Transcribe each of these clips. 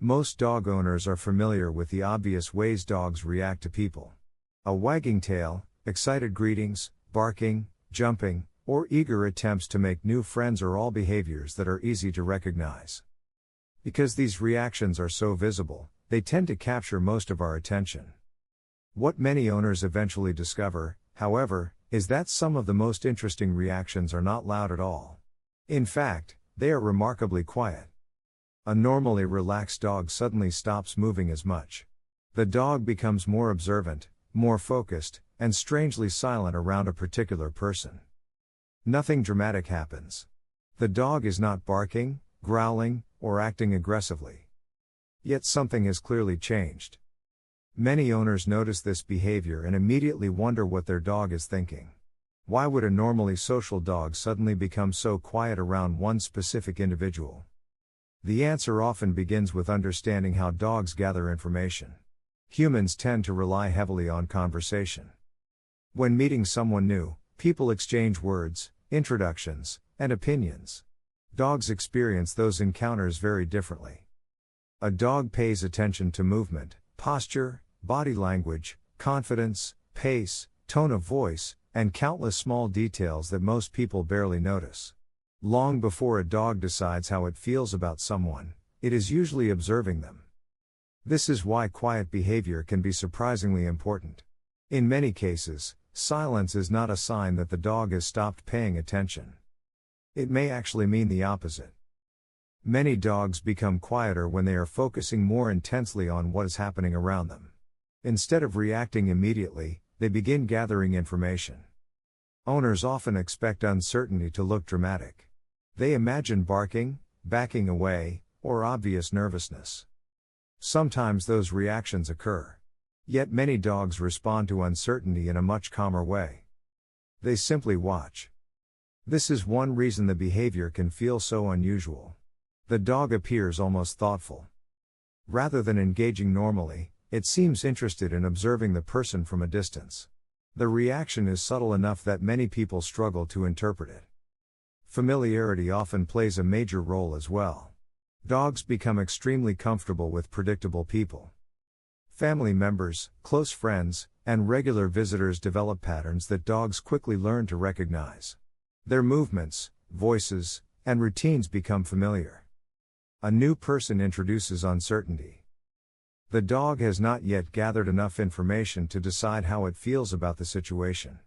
Most dog owners are familiar with the obvious ways dogs react to people. A wagging tail, excited greetings, barking, jumping, or eager attempts to make new friends are all behaviors that are easy to recognize. Because these reactions are so visible, they tend to capture most of our attention. What many owners eventually discover, however, is that some of the most interesting reactions are not loud at all. In fact, they are remarkably quiet. A normally relaxed dog suddenly stops moving as much. The dog becomes more observant, more focused, and strangely silent around a particular person. Nothing dramatic happens. The dog is not barking, growling, or acting aggressively. Yet something has clearly changed. Many owners notice this behavior and immediately wonder what their dog is thinking. Why would a normally social dog suddenly become so quiet around one specific individual? The answer often begins with understanding how dogs gather information. Humans tend to rely heavily on conversation. When meeting someone new, people exchange words, introductions, and opinions. Dogs experience those encounters very differently. A dog pays attention to movement, posture, body language, confidence, pace, tone of voice, and countless small details that most people barely notice. Long before a dog decides how it feels about someone, it is usually observing them. This is why quiet behavior can be surprisingly important. In many cases, silence is not a sign that the dog has stopped paying attention. It may actually mean the opposite. Many dogs become quieter when they are focusing more intensely on what is happening around them. Instead of reacting immediately, they begin gathering information. Owners often expect uncertainty to look dramatic. They imagine barking, backing away, or obvious nervousness. Sometimes those reactions occur. Yet many dogs respond to uncertainty in a much calmer way. They simply watch. This is one reason the behavior can feel so unusual. The dog appears almost thoughtful. Rather than engaging normally, it seems interested in observing the person from a distance. The reaction is subtle enough that many people struggle to interpret it. Familiarity often plays a major role as well. Dogs become extremely comfortable with predictable people. Family members, close friends, and regular visitors develop patterns that dogs quickly learn to recognize. Their movements, voices, and routines become familiar. A new person introduces uncertainty. The dog has not yet gathered enough information to decide how it feels about the situation.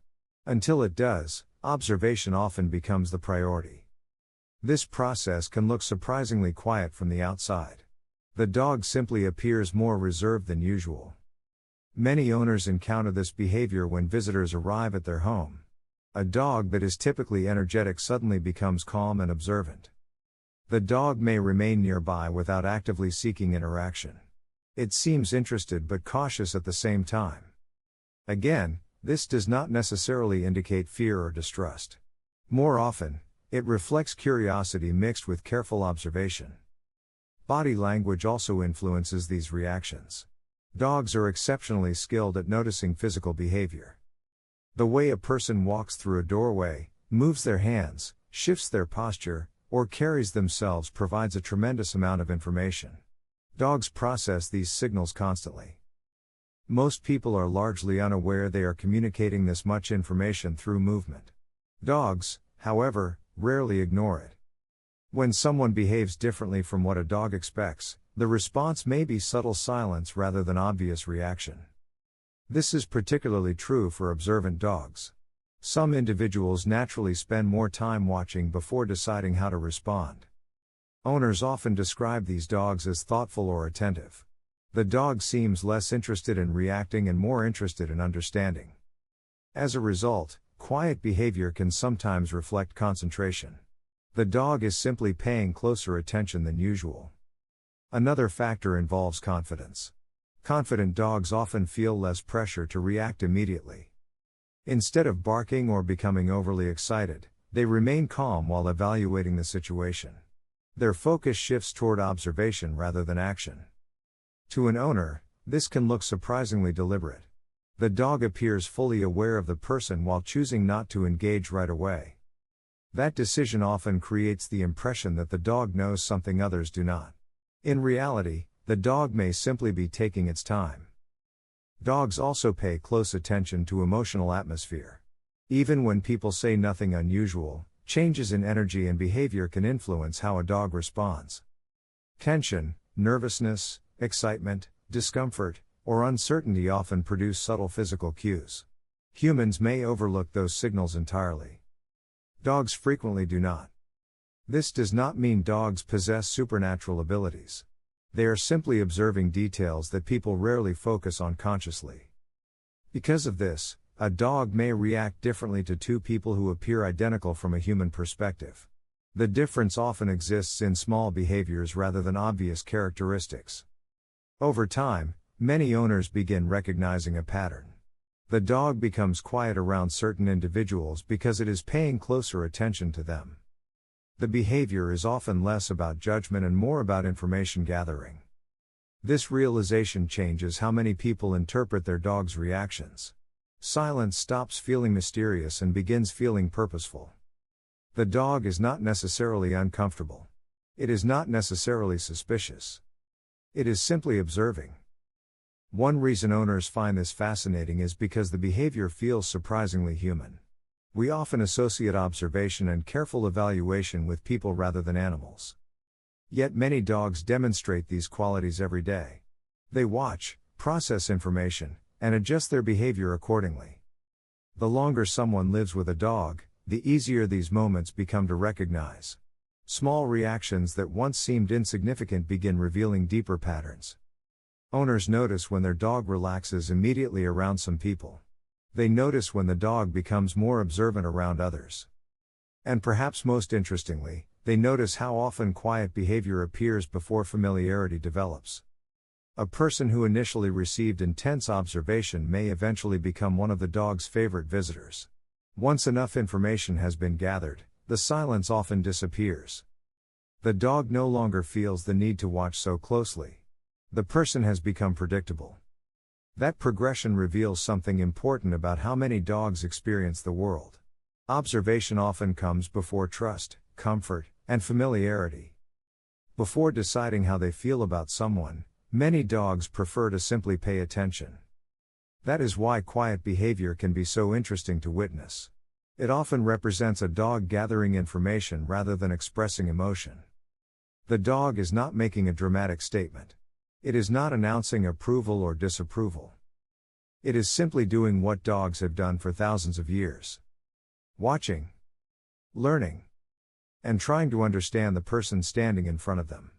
Until it does, observation often becomes the priority. This process can look surprisingly quiet from the outside. The dog simply appears more reserved than usual. Many owners encounter this behavior when visitors arrive at their home. A dog that is typically energetic suddenly becomes calm and observant. The dog may remain nearby without actively seeking interaction. It seems interested but cautious at the same time. Again, this does not necessarily indicate fear or distrust. More often, it reflects curiosity mixed with careful observation. Body language also influences these reactions. Dogs are exceptionally skilled at noticing physical behavior. The way a person walks through a doorway, moves their hands, shifts their posture, or carries themselves provides a tremendous amount of information. Dogs process these signals constantly. Most people are largely unaware they are communicating this much information through movement. Dogs, however, rarely ignore it. When someone behaves differently from what a dog expects, the response may be subtle silence rather than obvious reaction. This is particularly true for observant dogs. Some individuals naturally spend more time watching before deciding how to respond. Owners often describe these dogs as thoughtful or attentive. The dog seems less interested in reacting and more interested in understanding. As a result, quiet behavior can sometimes reflect concentration. The dog is simply paying closer attention than usual. Another factor involves confidence. Confident dogs often feel less pressure to react immediately. Instead of barking or becoming overly excited, they remain calm while evaluating the situation. Their focus shifts toward observation rather than action. To an owner, this can look surprisingly deliberate. The dog appears fully aware of the person while choosing not to engage right away. That decision often creates the impression that the dog knows something others do not. In reality, the dog may simply be taking its time. Dogs also pay close attention to emotional atmosphere. Even when people say nothing unusual, changes in energy and behavior can influence how a dog responds. Tension, nervousness, excitement, discomfort, or uncertainty often produce subtle physical cues. Humans may overlook those signals entirely. Dogs frequently do not. This does not mean dogs possess supernatural abilities. They are simply observing details that people rarely focus on consciously. Because of this, a dog may react differently to two people who appear identical from a human perspective. The difference often exists in small behaviors rather than obvious characteristics. Over time, many owners begin recognizing a pattern. The dog becomes quiet around certain individuals because it is paying closer attention to them. The behavior is often less about judgment and more about information gathering. This realization changes how many people interpret their dog's reactions. Silence stops feeling mysterious and begins feeling purposeful. The dog is not necessarily uncomfortable. It is not necessarily suspicious. It is simply observing. One reason owners find this fascinating is because the behavior feels surprisingly human. We often associate observation and careful evaluation with people rather than animals. Yet many dogs demonstrate these qualities every day. They watch, process information, and adjust their behavior accordingly. The longer someone lives with a dog, the easier these moments become to recognize. Small reactions that once seemed insignificant begin revealing deeper patterns. Owners notice when their dog relaxes immediately around some people. They notice when the dog becomes more observant around others. And perhaps most interestingly, they notice how often quiet behavior appears before familiarity develops. A person who initially received intense observation may eventually become one of the dog's favorite visitors. Once enough information has been gathered, the silence often disappears. The dog no longer feels the need to watch so closely. The person has become predictable. That progression reveals something important about how many dogs experience the world. Observation often comes before trust, comfort, and familiarity. Before deciding how they feel about someone, many dogs prefer to simply pay attention. That is why quiet behavior can be so interesting to witness. It often represents a dog gathering information rather than expressing emotion. The dog is not making a dramatic statement. It is not announcing approval or disapproval. It is simply doing what dogs have done for thousands of years. Watching, learning, and trying to understand the person standing in front of them.